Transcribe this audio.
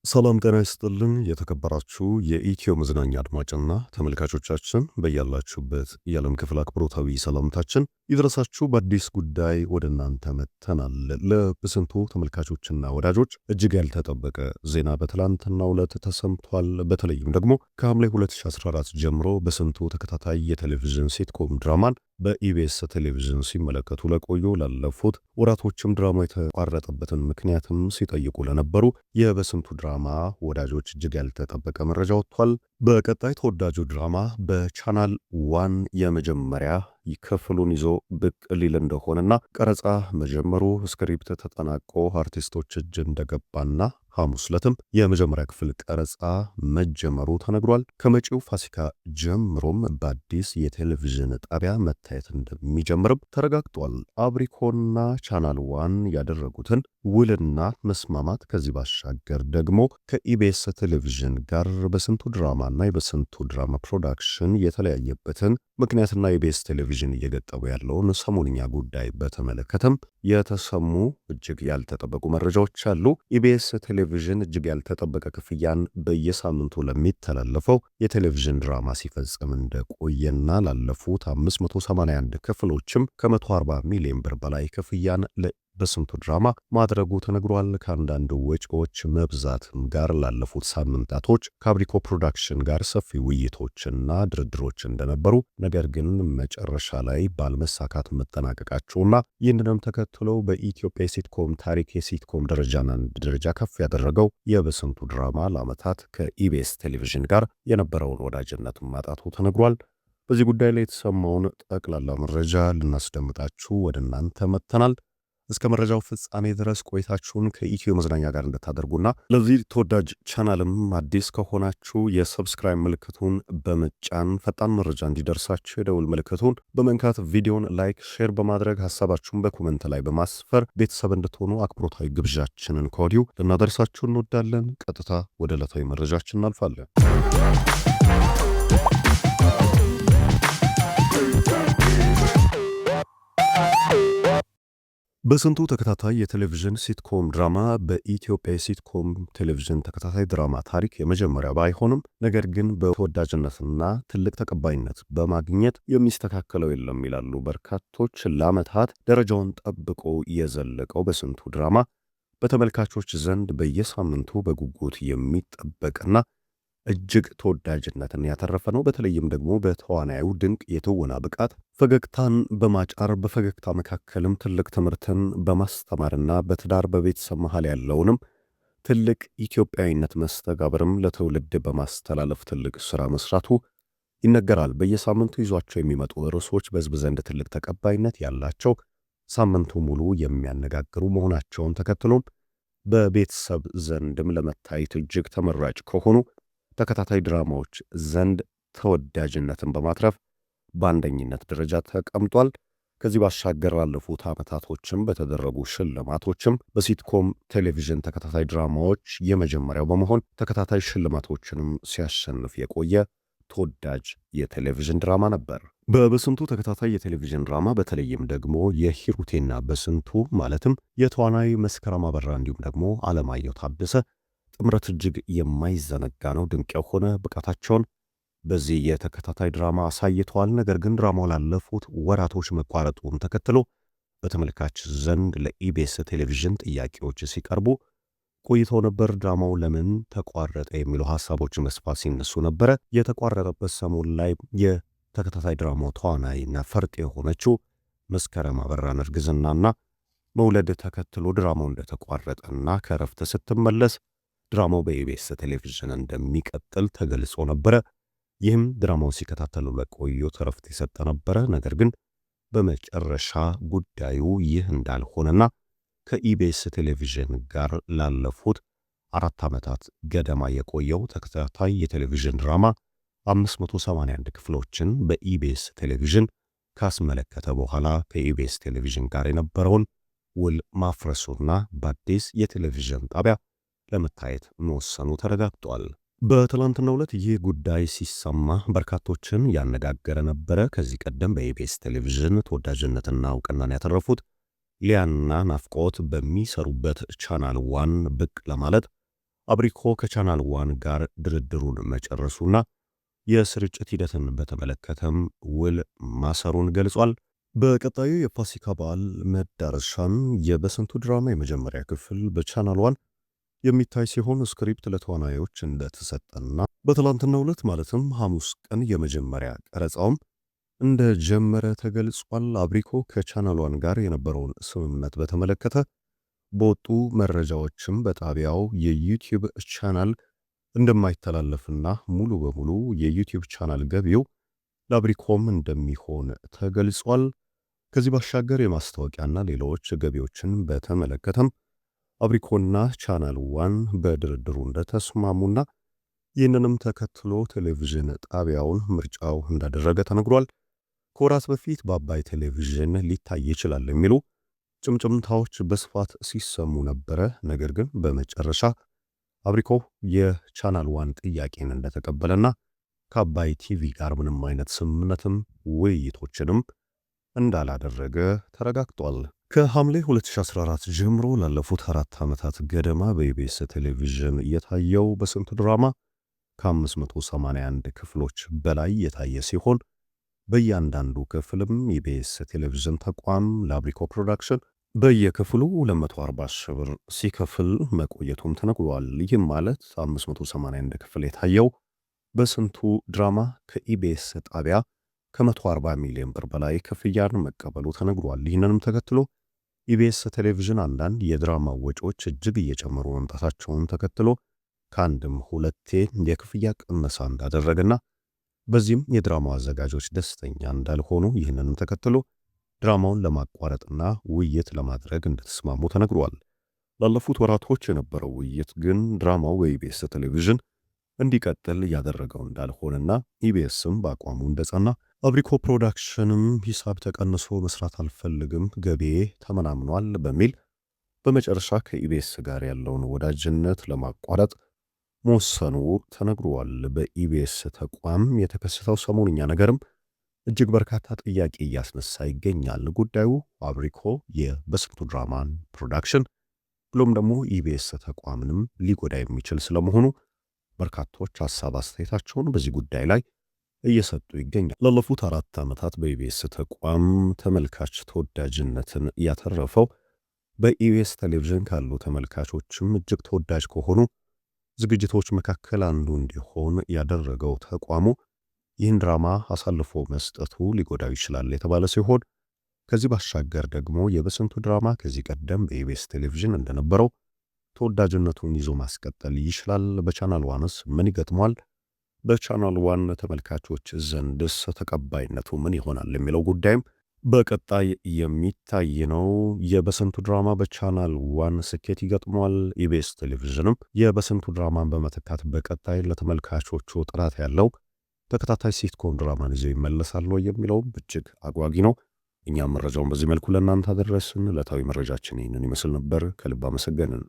ሰላም ጤና ይስጥልን የተከበራችሁ የኢትዮ መዝናኛ አድማጭና ተመልካቾቻችን በያላችሁበት የዓለም ክፍል አክብሮታዊ ሰላምታችን ይድረሳችሁ። በአዲስ ጉዳይ ወደ እናንተ መጥተናል። ለብስንቱ ተመልካቾችና ወዳጆች እጅግ ያልተጠበቀ ዜና በትላንትናው ዕለት ተሰምቷል። በተለይም ደግሞ ከሐምሌ 2014 ጀምሮ በስንቱ ተከታታይ የቴሌቪዥን ሲትኮም ድራማን በኢቢኤስ ቴሌቪዥን ሲመለከቱ ለቆዩ ላለፉት ወራቶችም ድራማ የተቋረጠበትን ምክንያትም ሲጠይቁ ለነበሩ የበስንቱ ድራማ ወዳጆች እጅግ ያልተጠበቀ መረጃ ወጥቷል። በቀጣይ ተወዳጁ ድራማ በቻናል ዋን የመጀመሪያ ክፍሉን ይዞ ብቅ ሊል እንደሆነና ቀረጻ መጀመሩ ስክሪፕት ተጠናቆ አርቲስቶች እጅ እንደገባና ሐሙስ ዕለትም የመጀመሪያ ክፍል ቀረጻ መጀመሩ ተነግሯል። ከመጪው ፋሲካ ጀምሮም በአዲስ የቴሌቪዥን ጣቢያ መታየት እንደሚጀምርም ተረጋግጧል። አብሪኮና ቻናል ዋን ያደረጉትን ውልና መስማማት ከዚህ ባሻገር ደግሞ ከኢቢኤስ ቴሌቪዥን ጋር በስንቱ ድራማና የበስንቱ ድራማ ፕሮዳክሽን የተለያየበትን ምክንያትና ኢቢኤስ ቴሌቪዥን እየገጠሙ ያለውን ሰሞንኛ ጉዳይ በተመለከተም የተሰሙ እጅግ ያልተጠበቁ መረጃዎች አሉ። ኢቢኤስ ቴሌቪዥን እጅግ ያልተጠበቀ ክፍያን በየሳምንቱ ለሚተላለፈው የቴሌቪዥን ድራማ ሲፈጽም እንደቆየና ላለፉት 581 ክፍሎችም ከ140 ሚሊዮን ብር በላይ ክፍያን በስንቱ ድራማ ማድረጉ ተነግሯል። ከአንዳንድ ወጪዎች መብዛትም ጋር ላለፉት ሳምንታቶች ከአብሪኮ ፕሮዳክሽን ጋር ሰፊ ውይይቶችና ድርድሮች እንደነበሩ፣ ነገር ግን መጨረሻ ላይ ባለመሳካት መጠናቀቃቸውና ይህንንም ተከትለው በኢትዮጵያ የሲትኮም ታሪክ የሲትኮም ደረጃን አንድ ደረጃ ከፍ ያደረገው የበስንቱ ድራማ ለዓመታት ከኢቢኤስ ቴሌቪዥን ጋር የነበረውን ወዳጅነት ማጣቱ ተነግሯል። በዚህ ጉዳይ ላይ የተሰማውን ጠቅላላ መረጃ ልናስደምጣችሁ ወደ እናንተ መጥተናል። እስከ መረጃው ፍጻሜ ድረስ ቆይታችሁን ከኢትዮ መዝናኛ ጋር እንድታደርጉና ለዚህ ተወዳጅ ቻናልም አዲስ ከሆናችሁ የሰብስክራይብ ምልክቱን በመጫን ፈጣን መረጃ እንዲደርሳችሁ የደውል ምልክቱን በመንካት ቪዲዮን ላይክ፣ ሼር በማድረግ ሐሳባችሁን በኮመንት ላይ በማስፈር ቤተሰብ እንድትሆኑ አክብሮታዊ ግብዣችንን ከወዲሁ ልናደርሳችሁ እንወዳለን። ቀጥታ ወደ ዕለታዊ መረጃችን እናልፋለን። በስንቱ ተከታታይ የቴሌቪዥን ሲትኮም ድራማ በኢትዮጵያ የሲትኮም ቴሌቪዥን ተከታታይ ድራማ ታሪክ የመጀመሪያ ባይሆንም ነገር ግን በተወዳጅነትና ትልቅ ተቀባይነት በማግኘት የሚስተካከለው የለም ይላሉ በርካቶች። ለዓመታት ደረጃውን ጠብቆ የዘለቀው በስንቱ ድራማ በተመልካቾች ዘንድ በየሳምንቱ በጉጉት የሚጠበቅና እጅግ ተወዳጅነትን ያተረፈ ነው። በተለይም ደግሞ በተዋናዩ ድንቅ የትወና ብቃት ፈገግታን በማጫር በፈገግታ መካከልም ትልቅ ትምህርትን በማስተማርና በትዳር በቤተሰብ መሃል ያለውንም ትልቅ ኢትዮጵያዊነት መስተጋብርም ለትውልድ በማስተላለፍ ትልቅ ሥራ መስራቱ ይነገራል። በየሳምንቱ ይዟቸው የሚመጡ ርዕሶች በሕዝብ ዘንድ ትልቅ ተቀባይነት ያላቸው፣ ሳምንቱ ሙሉ የሚያነጋግሩ መሆናቸውን ተከትሎም በቤተሰብ ዘንድም ለመታየት እጅግ ተመራጭ ከሆኑ ተከታታይ ድራማዎች ዘንድ ተወዳጅነትን በማትረፍ በአንደኝነት ደረጃ ተቀምጧል። ከዚህ ባሻገር ባለፉት ዓመታቶችም በተደረጉ ሽልማቶችም በሲትኮም ቴሌቪዥን ተከታታይ ድራማዎች የመጀመሪያው በመሆን ተከታታይ ሽልማቶችንም ሲያሸንፍ የቆየ ተወዳጅ የቴሌቪዥን ድራማ ነበር። በበስንቱ ተከታታይ የቴሌቪዥን ድራማ በተለይም ደግሞ የሂሩቴና በስንቱ ማለትም የተዋናይ መስከረም አበራ እንዲሁም ደግሞ አለማየሁ ታደሰ ጥምረት እጅግ የማይዘነጋ ነው። ድንቅ የሆነ ብቃታቸውን በዚህ የተከታታይ ድራማ አሳይተዋል። ነገር ግን ድራማው ላለፉት ወራቶች መቋረጡን ተከትሎ በተመልካች ዘንድ ለኢቢኤስ ቴሌቪዥን ጥያቄዎች ሲቀርቡ ቆይተው ነበር። ድራማው ለምን ተቋረጠ የሚሉ ሐሳቦች መስፋት ሲነሱ ነበረ። የተቋረጠበት ሰሞን ላይ የተከታታይ ድራማው ተዋናይና ፈርጥ የሆነችው መስከረም አበራን እርግዝናና መውለድ ተከትሎ ድራማው እንደተቋረጠና ከረፍት ስትመለስ ድራማው በኢቢኤስ ቴሌቪዥን እንደሚቀጥል ተገልጾ ነበረ። ይህም ድራማውን ሲከታተሉ ለቆዩት ረፍት የሰጠ ነበረ። ነገር ግን በመጨረሻ ጉዳዩ ይህ እንዳልሆነና ከኢቢኤስ ቴሌቪዥን ጋር ላለፉት 4 ዓመታት ገደማ የቆየው ተከታታይ የቴሌቪዥን ድራማ 581 ክፍሎችን በኢቢኤስ ቴሌቪዥን ካስመለከተ በኋላ ከኢቢኤስ ቴሌቪዥን ጋር የነበረውን ውል ማፍረሱና በአዲስ የቴሌቪዥን ጣቢያ ለመታየት መወሰኑ ተረጋግጧል። በትላንትናው ዕለት ይህ ጉዳይ ሲሰማ በርካቶችን ያነጋገረ ነበረ። ከዚህ ቀደም በኢቢኤስ ቴሌቪዥን ተወዳጅነትና እውቅናን ያተረፉት ሊያና ናፍቆት በሚሰሩበት ቻናል ዋን ብቅ ለማለት አብሪኮ ከቻናል ዋን ጋር ድርድሩን መጨረሱና የስርጭት ሂደትን በተመለከተም ውል ማሰሩን ገልጿል። በቀጣዩ የፋሲካ በዓል መዳረሻም የበስንቱ ድራማ የመጀመሪያ ክፍል በቻናል ዋን የሚታይ ሲሆን ስክሪፕት ለተዋናዮች እንደተሰጠና በትላንትናው ዕለት ማለትም ሐሙስ ቀን የመጀመሪያ ቀረጻውም እንደጀመረ ተገልጿል። አብሪኮ ከቻናል ዋን ጋር የነበረውን ስምምነት በተመለከተ በወጡ መረጃዎችም በጣቢያው የዩቲዩብ ቻናል እንደማይተላለፍና ሙሉ በሙሉ የዩቲዩብ ቻናል ገቢው ለአብሪኮም እንደሚሆን ተገልጿል። ከዚህ ባሻገር የማስታወቂያና ሌሎች ገቢዎችን በተመለከተም አብሪኮና ቻናል ዋን በድርድሩ እንደተስማሙና ይህንንም ተከትሎ ቴሌቪዥን ጣቢያውን ምርጫው እንዳደረገ ተነግሯል። ከወራት በፊት በአባይ ቴሌቪዥን ሊታይ ይችላል የሚሉ ጭምጭምታዎች በስፋት ሲሰሙ ነበረ። ነገር ግን በመጨረሻ አብሪኮ የቻናል ዋን ጥያቄን እንደተቀበለና ከአባይ ቲቪ ጋር ምንም አይነት ስምምነትም ውይይቶችንም እንዳላደረገ ተረጋግጧል። ከሐምሌ 2014 ጀምሮ ላለፉት 4 ዓመታት ገደማ በኢቢኤስ ቴሌቪዥን የታየው በስንቱ ድራማ ከ581 ክፍሎች በላይ የታየ ሲሆን በእያንዳንዱ ክፍልም ኢቢኤስ ቴሌቪዥን ተቋም ለአብሪኮ ፕሮዳክሽን በየክፍሉ 240 ሺህ ብር ሲከፍል መቆየቱም ተነግሯል። ይህም ማለት 581 ክፍል የታየው በስንቱ ድራማ ከኢቢኤስ ጣቢያ ከ140 ሚሊዮን ብር በላይ ክፍያን መቀበሉ ተነግሯል። ይህንንም ተከትሎ ኢቢኤስ ቴሌቪዥን አንዳንድ የድራማ ወጪዎች እጅግ እየጨመሩ መምጣታቸውን ተከትሎ ከአንድም ሁለቴ የክፍያ ቅነሳ እንዳደረገና በዚህም የድራማው አዘጋጆች ደስተኛ እንዳልሆኑ ይህንንም ተከትሎ ድራማውን ለማቋረጥና ውይይት ለማድረግ እንደተስማሙ ተነግሯል። ላለፉት ወራቶች የነበረው ውይይት ግን ድራማው በኢቢኤስ ቴሌቪዥን እንዲቀጥል ያደረገው እንዳልሆነና ኢቢኤስም በአቋሙ እንደጸና አብሪኮ ፕሮዳክሽንም ሂሳብ ተቀንሶ መስራት አልፈልግም፣ ገቢዬ ተመናምኗል በሚል በመጨረሻ ከኢቢኤስ ጋር ያለውን ወዳጅነት ለማቋረጥ መወሰኑ ተነግሯል። በኢቢኤስ ተቋም የተከሰተው ሰሞንኛ ነገርም እጅግ በርካታ ጥያቄ እያስነሳ ይገኛል። ጉዳዩ አብሪኮ የበስንቱ ድራማን ፕሮዳክሽን ብሎም ደግሞ ኢቢኤስ ተቋምንም ሊጎዳ የሚችል ስለመሆኑ በርካቶች ሐሳብ አስተያየታቸውን በዚህ ጉዳይ ላይ እየሰጡ ይገኛል። ላለፉት 4 ዓመታት በኢቢኤስ ተቋም ተመልካች ተወዳጅነትን ያተረፈው በኢቢኤስ ቴሌቪዥን ካሉ ተመልካቾችም እጅግ ተወዳጅ ከሆኑ ዝግጅቶች መካከል አንዱ እንዲሆን ያደረገው ተቋሙ ይህን ድራማ አሳልፎ መስጠቱ ሊጎዳው ይችላል የተባለ ሲሆን ከዚህ ባሻገር ደግሞ የበስንቱ ድራማ ከዚህ ቀደም በኢቢኤስ ቴሌቪዥን እንደነበረው ተወዳጅነቱን ይዞ ማስቀጠል ይችላል። በቻናል ዋንስ ምን ይገጥሟል? በቻናል ዋን ተመልካቾች ዘንድስ ተቀባይነቱ ምን ይሆናል የሚለው ጉዳይም በቀጣይ የሚታይ ነው። የበስንቱ ድራማ በቻናል ዋን ስኬት ይገጥሟል። ኢቢኤስ ቴሌቪዥንም የበስንቱ ድራማን በመተካት በቀጣይ ለተመልካቾቹ ጥራት ያለው ተከታታይ ሲትኮም ድራማን ይዘው ይመለሳሉ የሚለውም እጅግ አጓጊ ነው። እኛም መረጃውን በዚህ መልኩ ለእናንተ አደረስን። ዕለታዊ መረጃችን ይህንን ይመስል ነበር። ከልብ አመሰገንን።